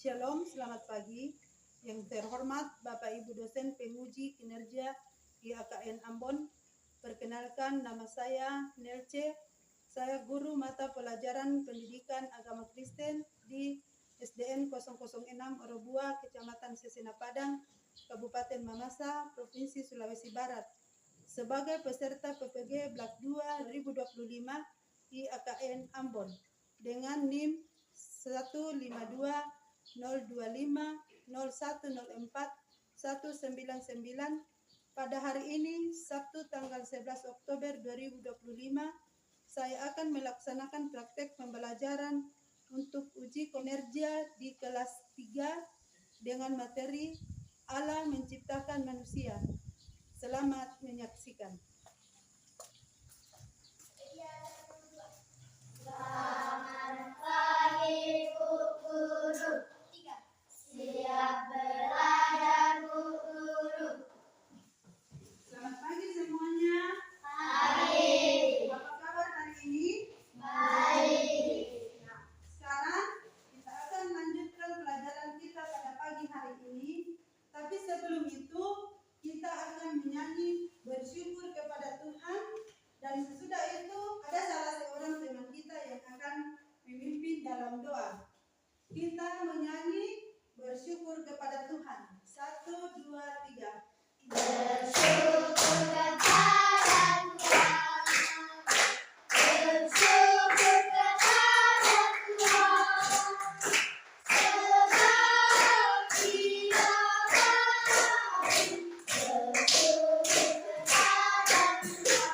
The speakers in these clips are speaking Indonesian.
Shalom, selamat pagi. Yang terhormat Bapak Ibu dosen penguji kinerja IAKN Ambon. Perkenalkan, nama saya Nelce. Saya guru mata pelajaran pendidikan agama Kristen di SDN 006 Orobua, Kecamatan Sesena Padang, Kabupaten Mamasa, Provinsi Sulawesi Barat. Sebagai peserta PPG Blak 2 2025 IAKN Ambon dengan NIM 152 025 0104 199 pada hari ini Sabtu tanggal 11 Oktober 2025 saya akan melaksanakan praktek pembelajaran untuk uji kinerja di kelas 3 dengan materi Allah menciptakan manusia. Selamat menyaksikan. Selamat pagi Bu Guru. Siap belajar Bu Guru. Selamat pagi semuanya. Pagi. Apa kabar hari ini? Baik. Nah, sekarang kita akan lanjutkan pelajaran kita pada pagi hari ini. Tapi sebelum itu kita akan menyanyi bersyukur kepada Tuhan. Dan sesudah itu ada salah seorang teman kita yang akan memimpin dalam doa. Kita menyanyi bersyukur kepada Tuhan. 1, 2, 3. Bersyukur kepada Tuhan. Bersyukur kepada Tuhan. Sebab Dia baik. Bersyukur kepada Tuhan.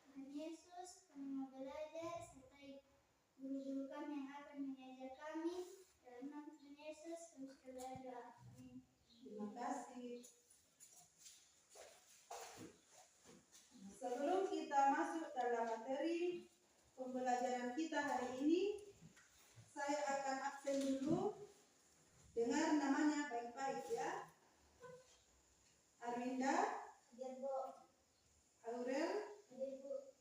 Tuhan Yesus, kami mau belajar sertai guru-guru kami yang akan mengajar kami. Dalam nama Tuhan Yesus, kami sekalian berdoa. Amin. Terima kasih. Sebelum kita masuk dalam materi pembelajaran kita hari ini, saya akan absen dulu. Dengar namanya baik-baik ya. Arminda, Hadir Bu. Aurel, Hadir Bu.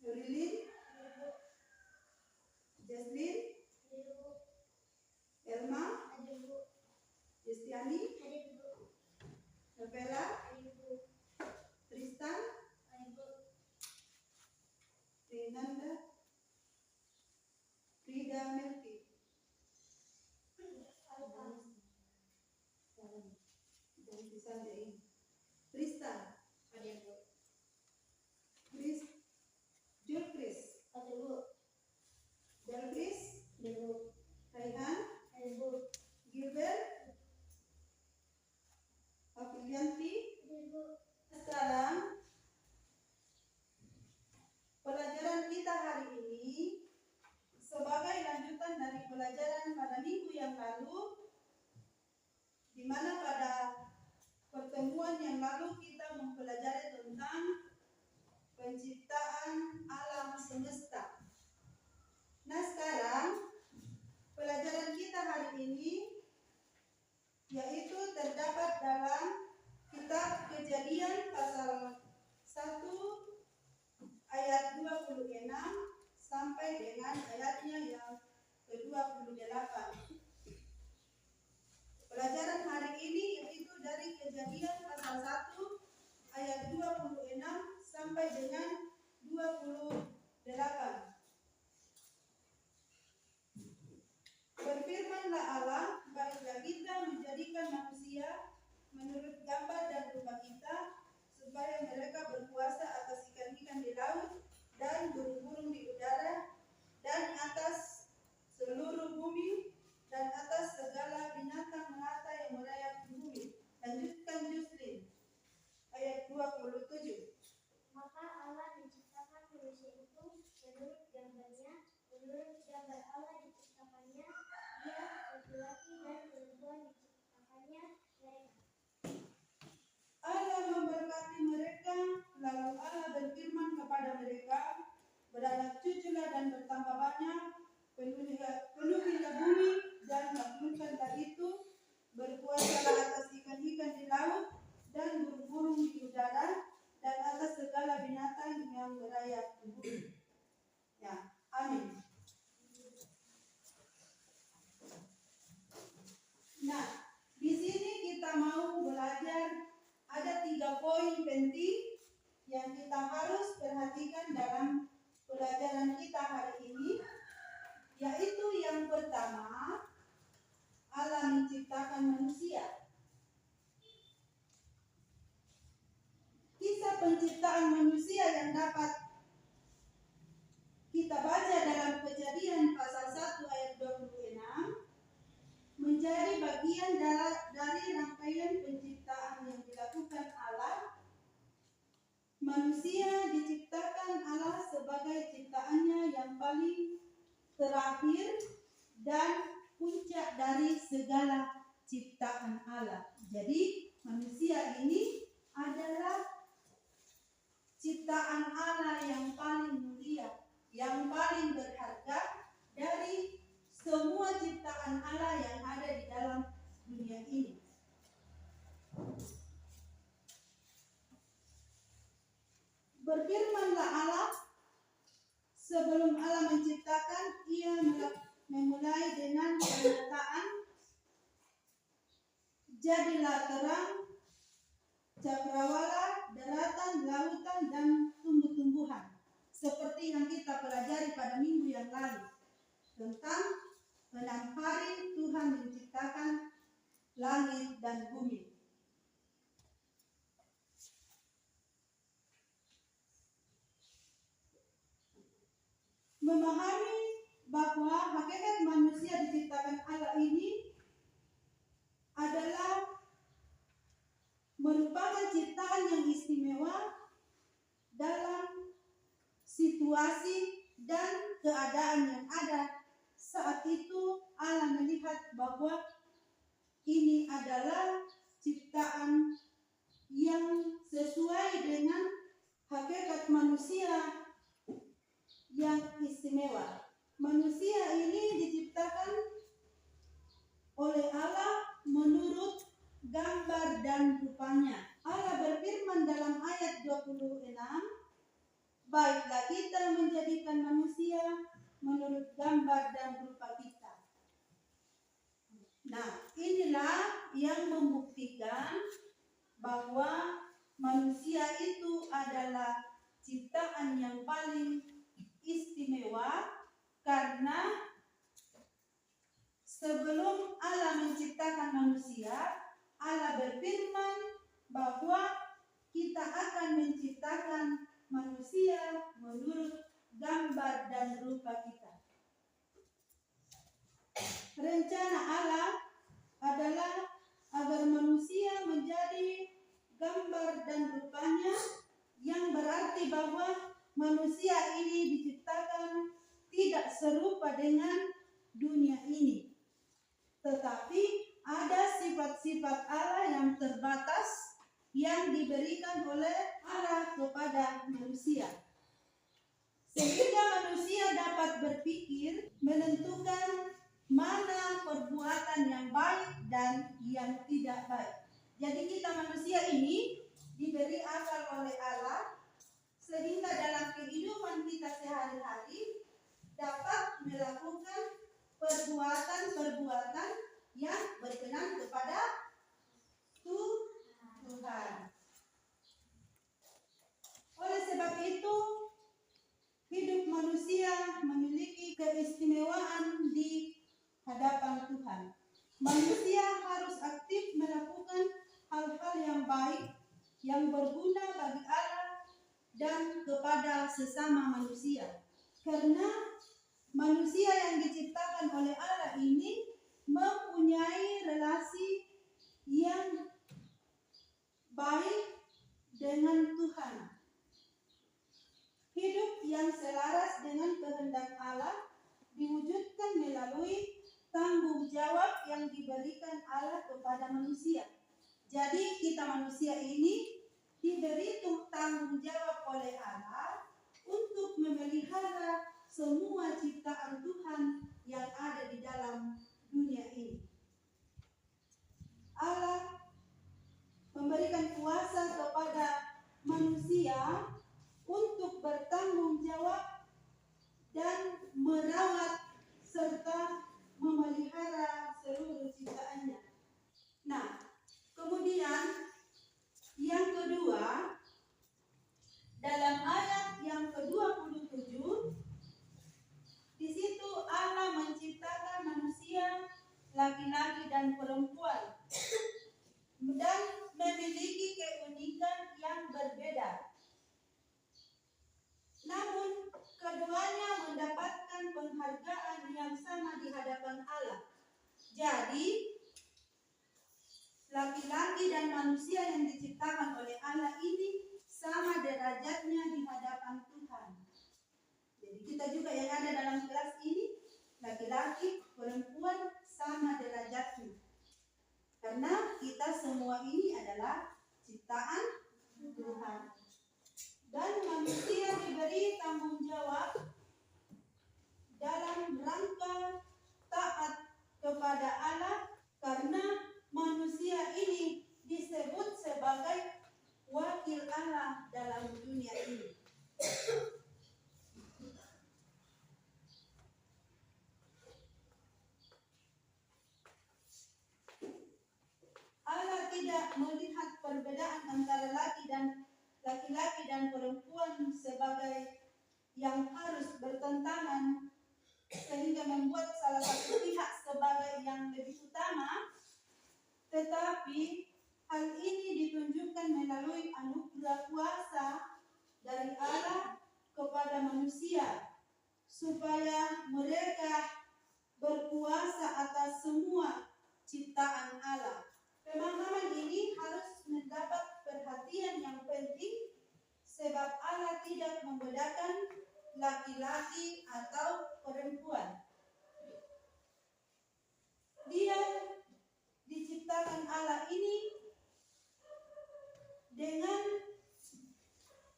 Nurilin, Hadir Bu. Jasmine, Hadir Bu. Elma, Hadir Bu. Destiani, Hadir Bu. Novela, Hadir Bu. Tristan, Hadir Bu. Rinanda, Frida Melki. Ganti saja ini. Tristan, Hadir Bu. Julkris, Hadir Bu. Delkris, Hadir Bu. Raihan, Hadir Bu. Gilbert, Afilianti. Hadir Bu. Sekarang pelajaran kita hari ini sebagai lanjutan dari pelajaran pada minggu yang lalu, di mana pada pertemuan yang lalu kita mempelajari tentang penciptaan alam semesta. Nah, sekarang pelajaran kita hari ini yaitu terdapat dalam kitab Kejadian pasal 1 ayat 26 sampai dengan ayatnya yang ke-28. Pelajaran hari ini yaitu dari Kejadian pasal 1 ayat 26 sampai dengan 28. Berfirmanlah Allah, baiklah kita menjadikan manusia menurut gambar dan rupa kita, supaya mereka berkuasa atas ikan-ikan di laut dan burung-burung di udara dan atas seluruh bumi dan atas segala binatang melata yang merayap di bumi. Lanjutkan Justin. Ayat 27. Maka Allah menciptakan manusia itu menurut gambarnya, menurut gambar Allah diciptakannya, dia laki-laki dan perempuan diciptakannya mereka. Allah memberkati mereka, lalu Allah berfirman kepada mereka, beranak cuculah dan bertambah banyak, penuhilah bumi dan makhlukkanlah itu, berkuasalah atas ikan-ikan di laut dan burung-burung di udara dan atas segala binatang yang merayap di bumi. Ya, amin. yaitu yang pertama, Allah menciptakan manusia. Kisah penciptaan manusia yang dapat kita baca dalam Kejadian pasal 1 ayat 26 menjadi bagian dari rangkaian penciptaan yang dilakukan Allah. Manusia diciptakan Allah sebagai ciptaannya yang paling terakhir dan puncak dari segala ciptaan Allah. Jadi manusia ini adalah ciptaan Allah yang paling mulia, yang paling berharga dari semua ciptaan Allah yang ada di dalam dunia ini. Berfirmanlah Allah, sebelum Allah menciptakan, Ia memulai dengan pernyataan, jadilah terang, cakrawala, daratan, lautan, dan tumbuh-tumbuhan. Seperti yang kita pelajari pada minggu yang lalu tentang 6 hari Tuhan menciptakan langit dan bumi. Memahami bahwa hakikat manusia diciptakan Allah ini adalah merupakan ciptaan yang istimewa dalam situasi dan keadaan yang ada saat itu. Allah melihat bahwa ini adalah ciptaan yang sesuai dengan hakikat manusia yang istimewa. Manusia ini diciptakan oleh Allah menurut gambar dan rupanya. Allah berfirman dalam ayat 26, baiklah kita menjadikan manusia menurut gambar dan rupa kita. Nah, inilah yang membuktikan bahwa manusia itu adalah ciptaan yang paling istimewa, karena sebelum Allah menciptakan manusia, Allah berfirman bahwa kita akan menciptakan manusia menurut gambar dan rupa kita. Rencana Allah adalah agar manusia menjadi gambar dan rupanya, yang berarti bahwa manusia ini diciptakan tidak serupa dengan dunia ini, tetapi ada sifat-sifat Allah yang terbatas yang diberikan oleh Allah kepada manusia, sehingga manusia dapat berpikir, menentukan mana perbuatan yang baik dan yang tidak baik. Jadi kita manusia ini diberi akal oleh Allah, sehingga dalam kehidupan kita sehari-hari dapat melakukan perbuatan-perbuatan yang berkenan kepada Tuhan. Oleh sebab itu, hidup manusia memiliki keistimewaan di hadapan Tuhan. Manusia harus aktif melakukan hal-hal yang baik, yang berguna bagi Allah dan kepada sesama manusia. Karena manusia yang diciptakan oleh Allah ini mempunyai relasi yang baik dengan Tuhan. Hidup yang selaras dengan kehendak Allah diwujudkan melalui tanggung jawab yang diberikan Allah kepada manusia. Jadi kita manusia ini diberi tanggung jawab oleh Allah untuk memelihara semua ciptaan Tuhan yang ada di dalam dunia ini. Allah memberikan kuasa kepada manusia untuk bertanggung jawab dan merawat serta memelihara seluruh ciptaannya. Nah, kemudian yang kedua, dalam ayat yang ke-27, di situ Allah dan perempuan dan memiliki keunikan yang berbeda. Namun, keduanya mendapatkan penghargaan yang sama di hadapan Allah. Jadi, laki-laki dan manusia yang diciptakan oleh Allah ini sama derajatnya di hadapan Tuhan. Jadi kita juga yang ada dalam kelas ini, laki-laki, perempuan sama derajatnya. Karena kita semua ini adalah ciptaan Tuhan. Dan manusia diberi tanggung jawab dalam rangka taat kepada Allah, karena manusia ini disebut sebagai wakil Allah dalam dunia ini. Allah tidak melihat perbedaan antara laki-laki dan perempuan sebagai yang harus bertentangan sehingga membuat salah satu pihak sebagai yang lebih utama, tetapi hal ini ditunjukkan melalui anugerah kuasa dari Allah kepada manusia supaya mereka berkuasa atas semua ciptaan Allah. Pemahaman ini harus mendapat perhatian yang penting sebab Allah tidak membedakan laki-laki atau perempuan. Dia diciptakan Allah ini dengan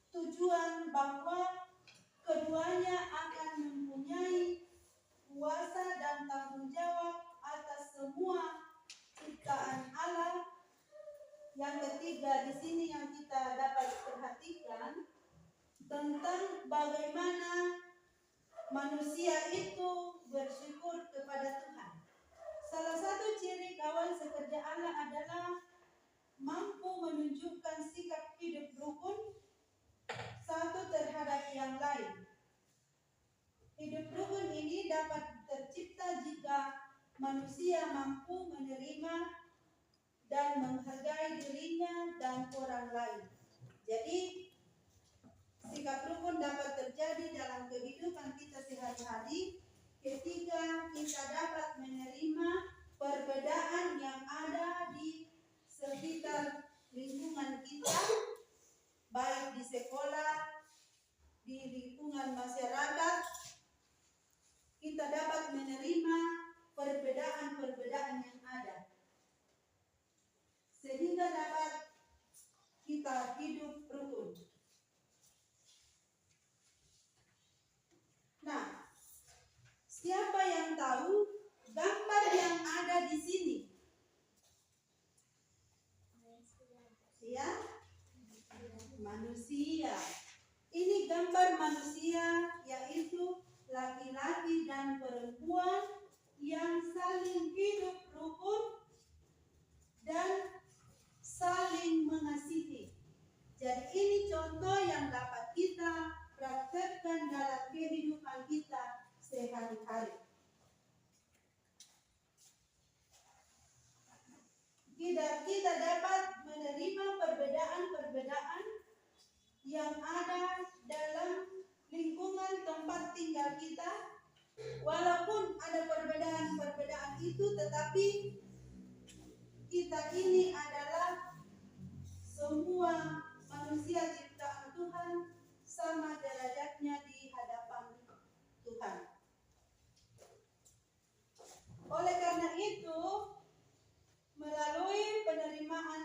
tujuan bahwa keduanya akan mempunyai kuasa dan tanggung jawab atas semua ciptaan Allah. Yang ketiga di sini yang kita dapat perhatikan tentang bagaimana manusia itu bersyukur kepada Tuhan. Salah satu ciri kawan sekerja Allah adalah mampu menunjukkan sikap hidup rukun satu terhadap yang lain. Hidup rukun ini dapat tercipta jika manusia mampu menerima dan menghargai dirinya dan orang lain. Jadi, sikap rukun dapat terjadi dalam kehidupan kita sehari-hari ketika kita dapat menerima perbedaan yang ada di sekitar lingkungan kita, baik di sekolah, di lingkungan masyarakat. Kita dapat menerima perbedaan-perbedaan yang ada sehingga dapat kita hidup rukun. Nah, siapa yang tahu gambar yang ada di sini? Ya, manusia. Ini gambar manusia, yaitu laki-laki dan perempuan yang saling hidup rukun dan saling mengasihi. Jadi ini contoh yang dapat kita praktekkan dalam kehidupan kita sehari-hari. Kita dapat menerima perbedaan-perbedaan yang ada dalam lingkungan tempat tinggal kita. Walaupun ada perbedaan-perbedaan itu, tetapi kita ini adalah semua manusia ciptaan Tuhan sama derajatnya di hadapan Tuhan. Oleh karena itu, melalui penerimaan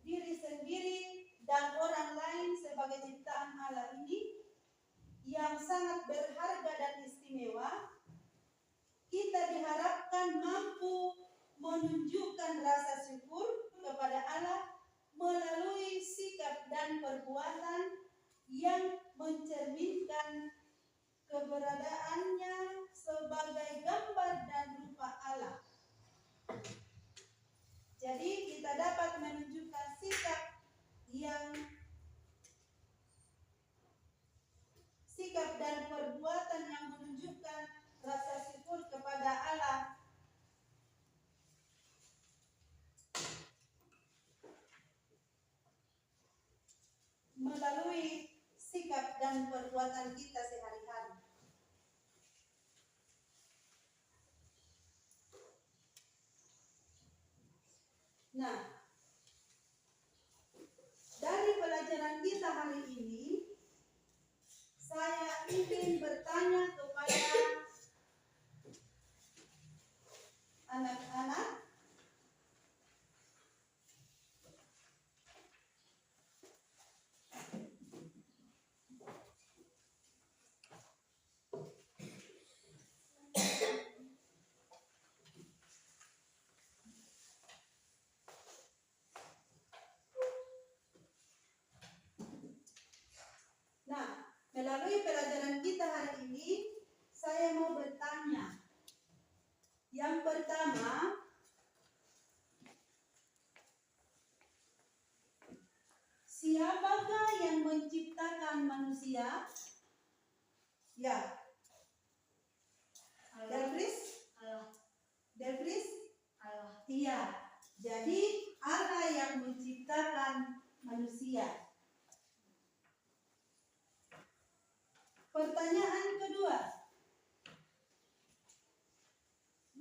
diri sendiri dan orang lain sebagai ciptaan Allah ini yang sangat berharga dan istimewa, kita diharapkan mampu menunjukkan rasa syukur kepada Allah melalui sikap dan perbuatan yang mencerminkan keberadaannya sebagai gambar dan rupa Allah. Jadi kita dapat menunjukkan sikap dan perbuatan yang menunjukkan rasa syukur kepada Allah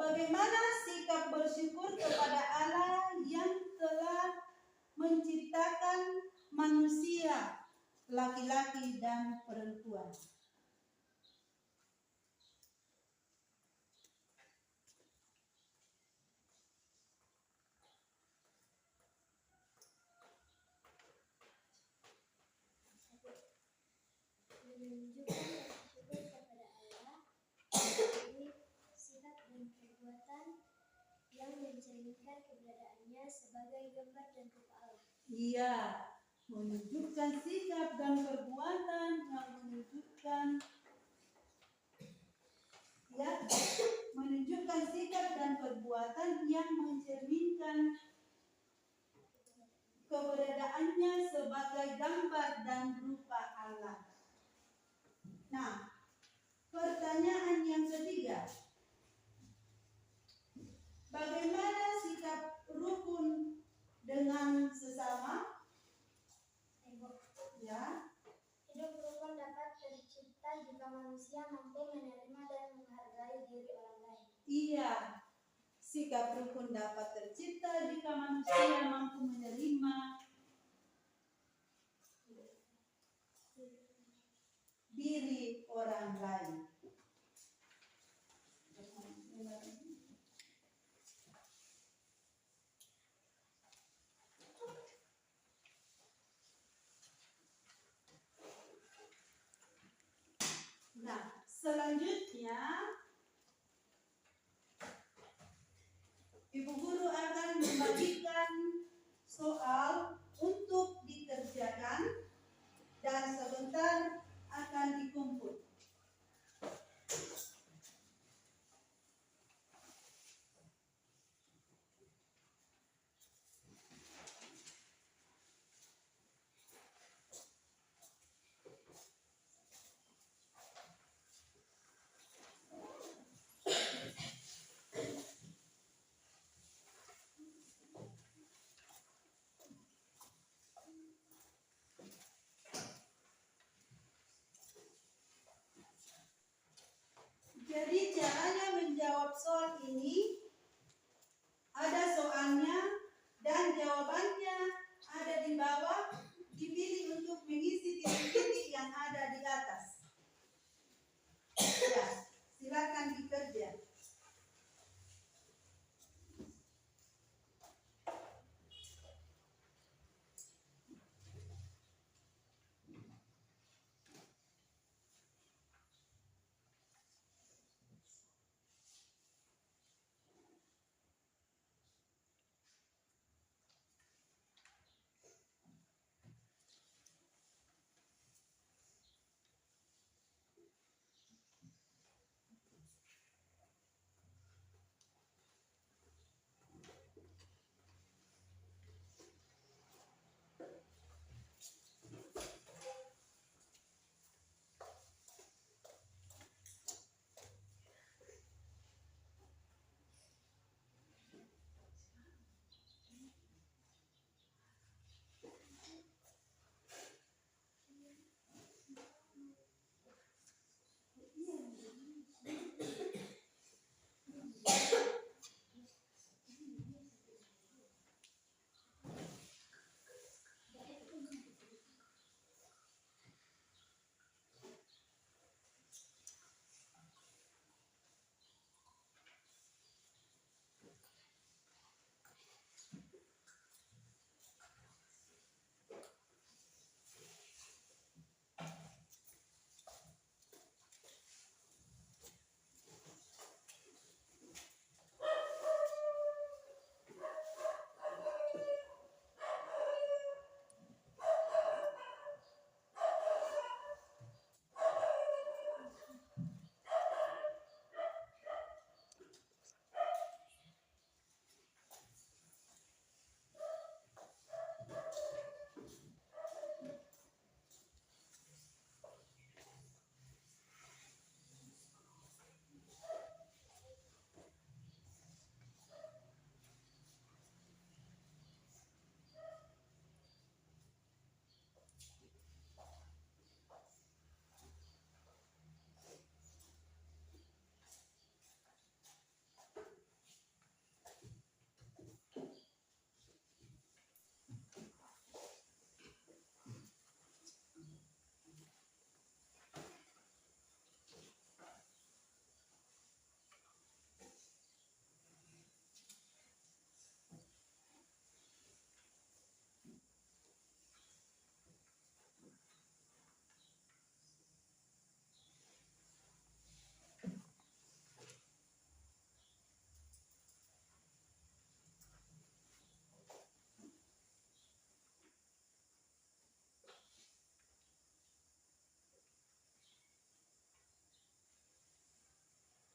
Bagaimana sikap bersyukur kepada Allah yang telah menciptakan manusia, laki-laki dan perempuan. Menunjukkan rasa syukur kepada Allah melalui sikap dan perbuatan yang mencerminkan keberadaannya sebagai gambar dan rupa Allah. Iya, menunjukkan sikap dan perbuatan yang menunjukkan sikap dan perbuatan yang mencerminkan keberadaannya sebagai gambar dan rupa Allah. Nah, pertanyaan yang ketiga, bagaimana sikap rukun dengan sesama? Ya. Hidup rukun dapat tercipta jika manusia mampu menerima dan menghargai diri orang lain. Iya, sikap rukun dapat tercipta jika manusia mampu menerima diri orang lain. Nah, selanjutnya Ibu Guru akan membagikan soal untuk dikerjakan dan sebentar akan dikumpul. Jadi caranya menjawab soal ini, ada soalnya dan jawabannya ada di bawah, dipilih untuk mengisi titik-titik yang ada di atas. Ya, silakan dikerja.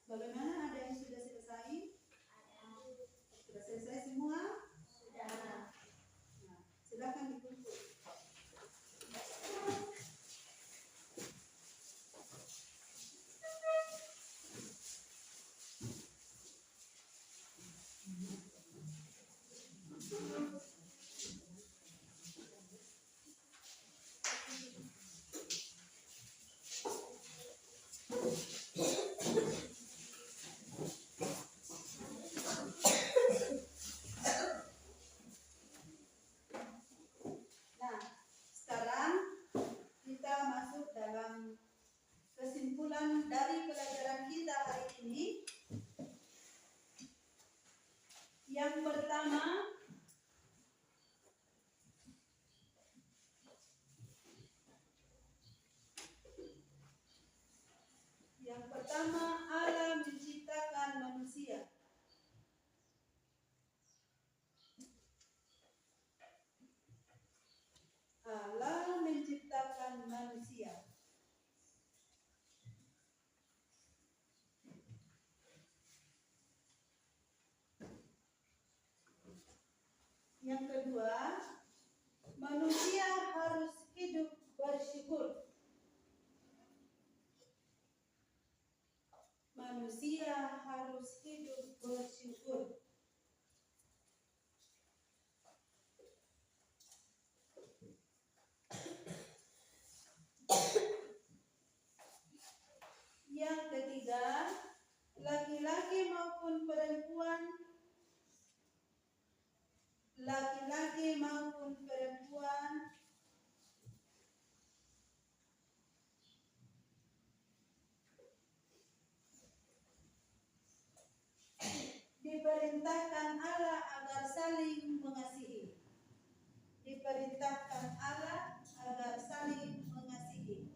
Bagaimana, ada yang sudah selesai? Sudah selesai semua? Nah, silakan dikumpul. Nah, sekarang kita masuk dalam kesimpulan dari pelajaran kita hari ini. Yang pertama, Allah menciptakan manusia. Allah menciptakan manusia. Yang kedua, manusia harus hidup bersyukur. Manusia harus hidup bersyukur. Yang ketiga, laki-laki maupun perempuan diperintahkan Allah agar saling mengasihi. Diperintahkan Allah agar saling mengasihi.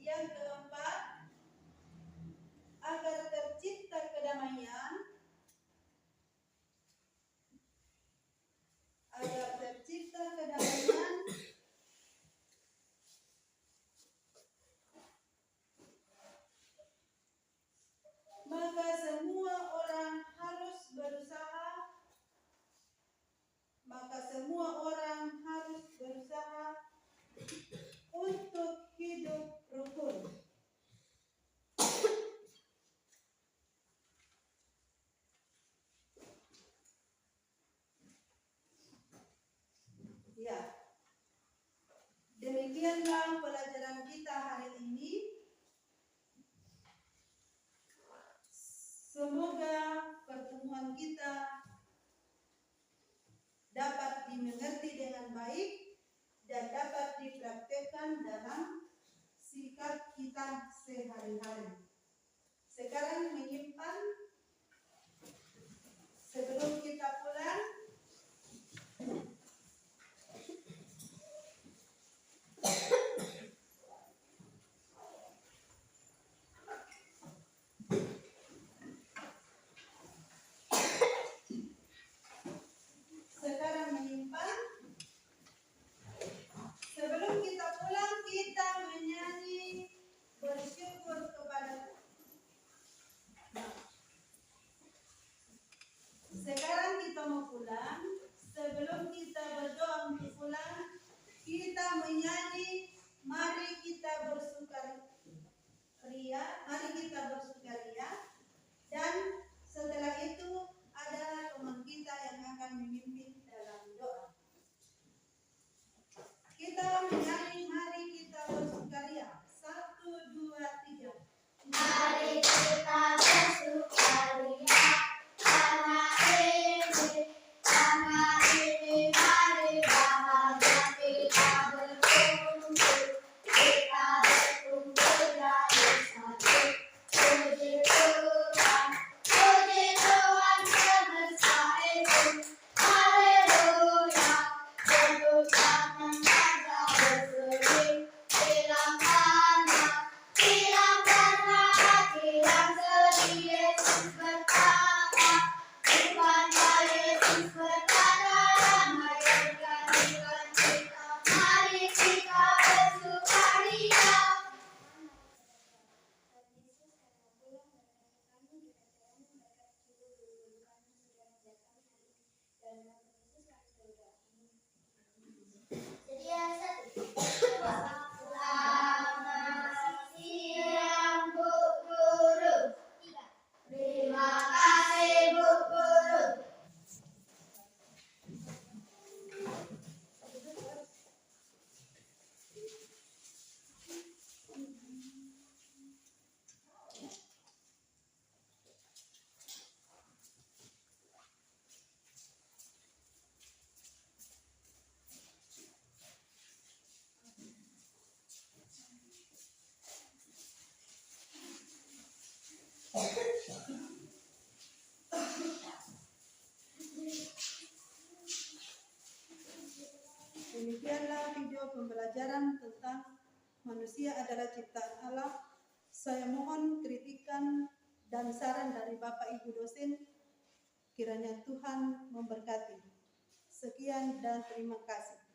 Yang keempat, agar tercipta kedamaian, maka semua orang harus berusaha untuk hidup rukun. Ya, demikianlah pelajaran kita hari ini. Semoga pertemuan kita dapat dimengerti dengan baik dan dapat dipraktekkan dalam sikap kita sehari-hari. Sekarang menyimpan sebelum kita pulang. Sebelum kita pulang, kita menyanyi bersyukur kepada Demikianlah video pembelajaran tentang manusia adalah ciptaan Allah. Saya mohon kritikan dan saran dari Bapak Ibu dosen. Kiranya Tuhan memberkati. Sekian dan terima kasih.